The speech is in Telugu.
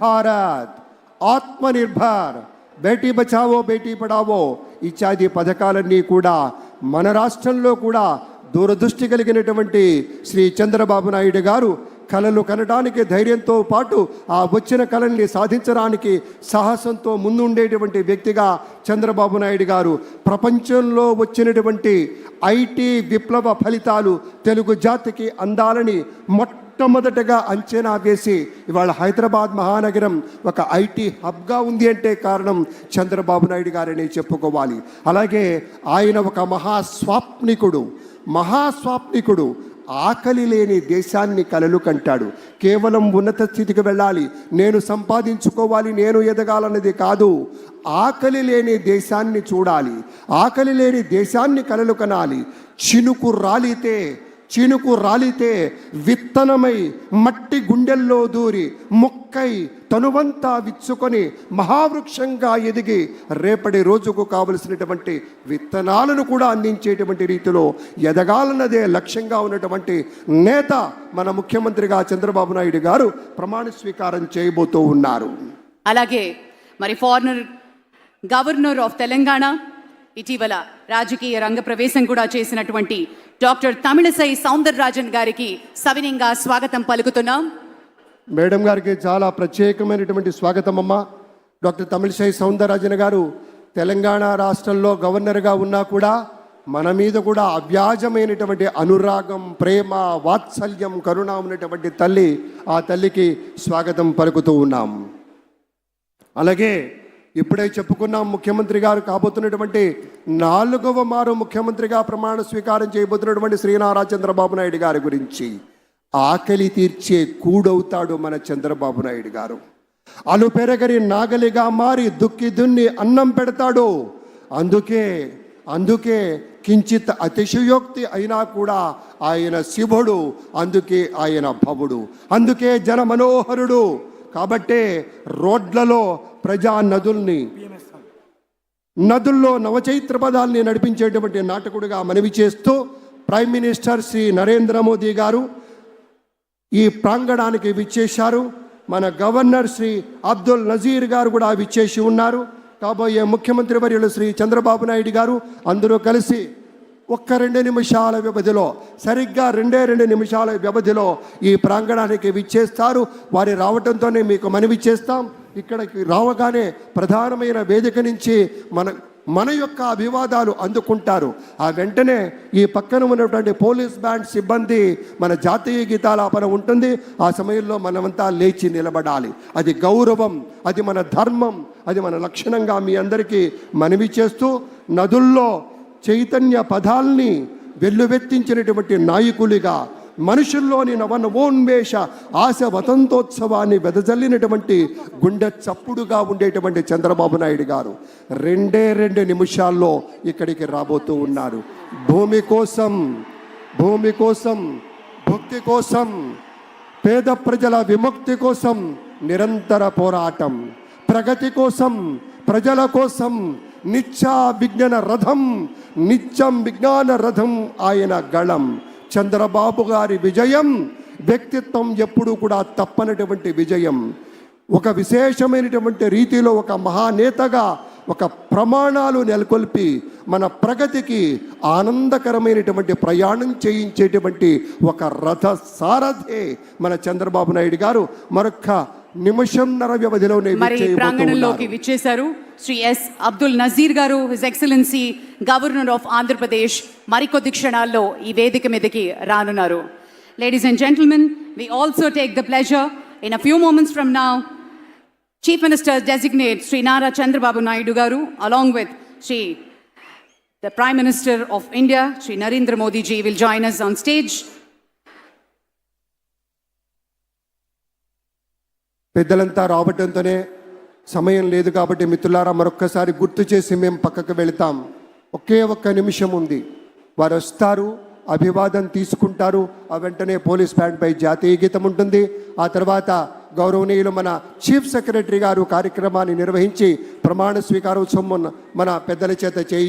భారత్, ఆత్మనిర్భర్, బేటీ బచావో బేటీ పడావో ఇత్యాది పథకాలన్నీ కూడా మన రాష్ట్రంలో కూడా దూరదృష్టి కలిగినటువంటి శ్రీ చంద్రబాబు నాయుడు గారు కళలు కనడానికి ధైర్యంతో పాటు ఆ వచ్చిన కళల్ని సాధించడానికి సాహసంతో ముందుండేటువంటి వ్యక్తిగా చంద్రబాబు నాయుడు గారు ప్రపంచంలో వచ్చినటువంటి ఐటీ విప్లవ ఫలితాలు తెలుగు జాతికి అందాలని మొట్టమొదటగా అంచనా వేసి ఇవాళ హైదరాబాద్ మహానగరం ఒక ఐటీ హబ్గా ఉంది అంటే కారణం చంద్రబాబు నాయుడు గారని చెప్పుకోవాలి. అలాగే ఆయన ఒక మహాస్వాప్నికుడు ఆకలి లేని దేశాన్ని కలలు కంటాడు. కేవలం ఉన్నత స్థితికి వెళ్ళాలి, నేను సంపాదించుకోవాలి, నేను ఎదగాలన్నది కాదు. ఆకలి లేని దేశాన్ని చూడాలి, ఆకలి లేని దేశాన్ని కలలు కనాలి. చినుకు రాలితే విత్తనమై మట్టి గుండెల్లో దూరి మొక్కై తనువంతా విచ్చుకొని మహావృక్షంగా ఎదిగి రేపటి రోజుకు కావలసినటువంటి విత్తనాలను కూడా అందించేటువంటి రీతిలో ఎదగాలన్నదే లక్ష్యంగా ఉన్నటువంటి నేత మన ముఖ్యమంత్రిగా చంద్రబాబు నాయుడు గారు ప్రమాణ స్వీకారం చేయబోతూ ఉన్నారు. అలాగే మరి ఫారినర్ గవర్నర్ ఆఫ్ తెలంగాణ, ఇటీవల రాజకీయ రంగ ప్రవేశం కూడా చేసినటువంటి డాక్టర్ తమిళసై సౌందరరాజన్ గారికి సవినయంగా స్వాగతం పలుకుతున్నాం. మేడం గారికి చాలా ప్రత్యేకమైనటువంటి స్వాగతం అమ్మా. డాక్టర్ తమిళసై సౌందరరాజన్ గారు తెలంగాణ రాష్ట్రంలో గవర్నర్గా ఉన్నా కూడా మన మీద కూడా అవ్యాజమైనటువంటి అనురాగం, ప్రేమ, వాత్సల్యం, కరుణ ఉన్నటువంటి తల్లి, ఆ తల్లికి స్వాగతం పలుకుతూ ఉన్నాం. అలాగే ఇప్పుడే చెప్పుకున్నాం, ముఖ్యమంత్రి గారు కాబోతున్నటువంటి 4వ మారు ముఖ్యమంత్రిగా ప్రమాణ స్వీకారం చేయబోతున్నటువంటి శ్రీ నారా చంద్రబాబు నాయుడు గారి గురించి. ఆకలి తీర్చే కూడవుతాడు మన చంద్రబాబు నాయుడు గారు. అలు పెరగరి నాగలిగా మారి దుక్కి దున్ని అన్నం పెడతాడు. అందుకే కించిత్ అతిశయోక్తి అయినా కూడా ఆయన శివుడు, అందుకే ఆయన భవుడు, అందుకే జన మనోహరుడు. కాబట్టే రోడ్లలో ప్రజా నదుల్లో నవచైత్ర పదాల్ని నడిపించేటువంటి నాటకుడిగా మనవి చేస్తూ ప్రైమ్ మినిస్టర్ శ్రీ నరేంద్ర మోదీ గారు ఈ ప్రాంగణానికి విచ్చేశారు. మన గవర్నర్ శ్రీ అబ్దుల్ నజీర్ గారు కూడా విచ్చేసి ఉన్నారు. కాబోయే ముఖ్యమంత్రి వర్యులు శ్రీ చంద్రబాబు నాయుడు గారు అందరూ కలిసి ఒక్క 2 నిమిషాల వ్యవధిలో, సరిగ్గా 2 నిమిషాల వ్యవధిలో ఈ ప్రాంగణానికి విచ్చేస్తారు. వారి రావటంతోనే మీకు మనవి చేస్తాం. ఇక్కడికి రావగానే ప్రధానమైన వేదిక నుంచి మన యొక్క అభివాదాలు అందుకుంటారు. ఆ వెంటనే ఈ పక్కన ఉన్నటువంటి పోలీస్ బ్యాండ్ సిబ్బంది మన జాతీయ గీతాలాపన ఉంటుంది. ఆ సమయంలో మనమంతా లేచి నిలబడాలి. అది గౌరవం, అది మన ధర్మం, అది మన లక్షణంగా మీ అందరికీ మనవి చేస్తూ, నదుల్లో చైతన్య పదాల్ని వెల్లువెత్తించినటువంటి నాయకులుగా, మనుషుల్లోని నవనవోన్మేష ఆశ వసంతోత్సవాన్ని వెదజల్లినటువంటి గుండె చప్పుడుగా ఉండేటువంటి చంద్రబాబు నాయుడు గారు 2 నిమిషాల్లో ఇక్కడికి రాబోతూ ఉన్నారు. భూమి కోసం, భక్తి కోసం, పేద ప్రజల విముక్తి కోసం నిరంతర పోరాటం, ప్రగతి కోసం, ప్రజల కోసం నిత్యం విజ్ఞాన రథం ఆయన గళం. చంద్రబాబు గారి విజయం వ్యక్తిత్వం ఎప్పుడూ కూడా తప్పనటువంటి విజయం. ఒక విశేషమైనటువంటి రీతిలో ఒక మహానేతగా ఒక ప్రమాణాలు నెలకొల్పి మన ప్రగతికి ఆనందకరమైనటువంటి ప్రయాణం చేయించేటువంటి ఒక రథ సారథే మన చంద్రబాబు నాయుడు గారు. మరొక నిమిషంన్నర వ్యవధిలోనే ప్రాంగణంలోకి విచ్చేశారు Shri yes Abdul Nazeer garu, his excellency governor of Andhra Pradesh. మరికొద్ది క్షణాల్లో ఈ వేదిక మీదకి రానున్నారు. Ladies and gentlemen, we also take the pleasure in a few moments from now, Chief Minister Designate Sri Nara Chandrababu Naidu garu, along with the Prime Minister of India, Sri Narendra Modi ji, will join us on stage. పెద్దలంతా రావటంతోనే సమయం లేదు కాబట్టి మిత్రులారా మరొక్కసారి గుర్తు చేసి మేము పక్కకు వెళతాం. ఒక్క నిమిషం ఉంది. వారు వస్తారు, అభివాదం తీసుకుంటారు. ఆ వెంటనే పోలీస్ బ్యాండ్ పై జాతీయ గీతం ఉంటుంది. ఆ తర్వాత గౌరవనీయులు మన చీఫ్ సెక్రటరీ గారు కార్యక్రమాన్ని నిర్వహించి ప్రమాణ స్వీకారోత్సవం మన పెద్దల చేత చేయి